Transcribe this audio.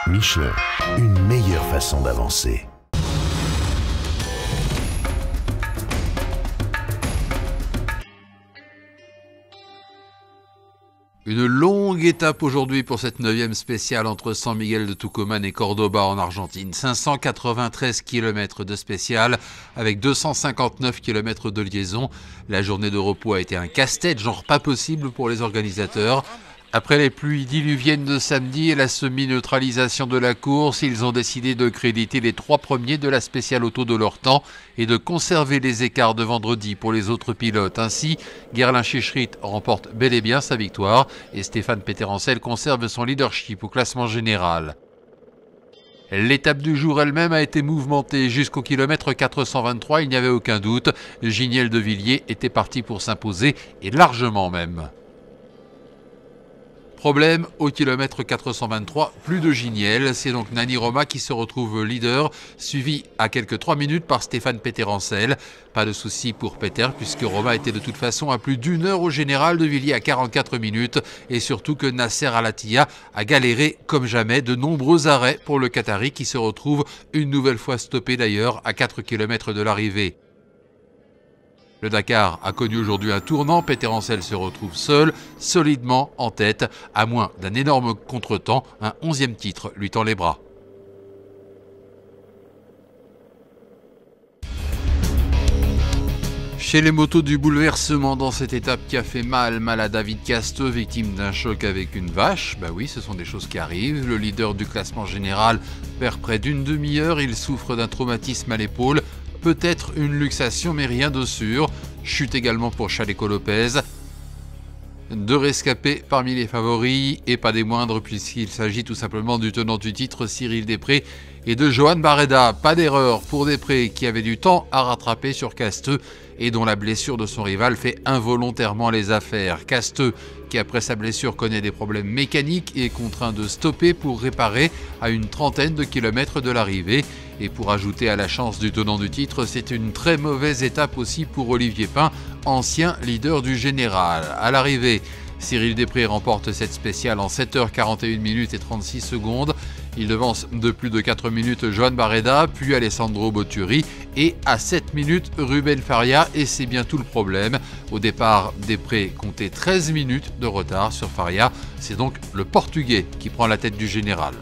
Michelin, une meilleure façon d'avancer. Une longue étape aujourd'hui pour cette 9e spéciale entre San Miguel de Tucumán et Cordoba en Argentine. 593 km de spéciale avec 259 km de liaison. La journée de repos a été un casse-tête, genre pas possible pour les organisateurs. Après les pluies diluviennes de samedi et la semi-neutralisation de la course, ils ont décidé de créditer les 3 premiers de la spéciale auto de leur temps et de conserver les écarts de vendredi pour les autres pilotes. Ainsi, Gerlin Chichrit remporte bel et bien sa victoire et Stéphane Peterencel conserve son leadership au classement général. L'étape du jour elle-même a été mouvementée jusqu'au kilomètre 423, il n'y avait aucun doute. Giniel de Villiers était parti pour s'imposer et largement même. Problème, au kilomètre 423, plus de Giniel, c'est donc Nani Roma qui se retrouve leader, suivi à quelques 3 minutes par Stéphane Peterencel. Pas de souci pour Peter puisque Roma était de toute façon à plus d'1 heure au général, de Villiers à 44 minutes et surtout que Nasser Al-Attiyah a galéré comme jamais, de nombreux arrêts pour le Qatari qui se retrouve une nouvelle fois stoppé d'ailleurs à 4 km de l'arrivée. Le Dakar a connu aujourd'hui un tournant, Peterencel se retrouve seul, solidement en tête, à moins d'un énorme contretemps, un 11e titre lui tend les bras. Chez les motos, du bouleversement dans cette étape qui a fait mal à David Casteux, victime d'un choc avec une vache. Bah oui, ce sont des choses qui arrivent. Le leader du classement général perd près d'une demi-heure, il souffre d'un traumatisme à l'épaule. Peut-être une luxation, mais rien de sûr. Chute également pour Chaleco Lopez. 2 rescapés parmi les favoris, et pas des moindres puisqu'il s'agit tout simplement du tenant du titre, Cyril Després, et de Johan Barreda. Pas d'erreur pour Després qui avait du temps à rattraper sur Casteux et dont la blessure de son rival fait involontairement les affaires. Casteux qui après sa blessure connaît des problèmes mécaniques et est contraint de stopper pour réparer à une trentaine de kilomètres de l'arrivée. Et pour ajouter à la chance du tenant du titre, c'est une très mauvaise étape aussi pour Olivier Pain, ancien leader du général. À l'arrivée, Cyril Després remporte cette spéciale en 7h41 minutes et 36 secondes. Il devance de plus de 4 minutes Johan Barreda, puis Alessandro Botturi et à 7 minutes Ruben Faria, et c'est bien tout le problème. Au départ, Després comptait 13 minutes de retard sur Faria. C'est donc le Portugais qui prend la tête du général.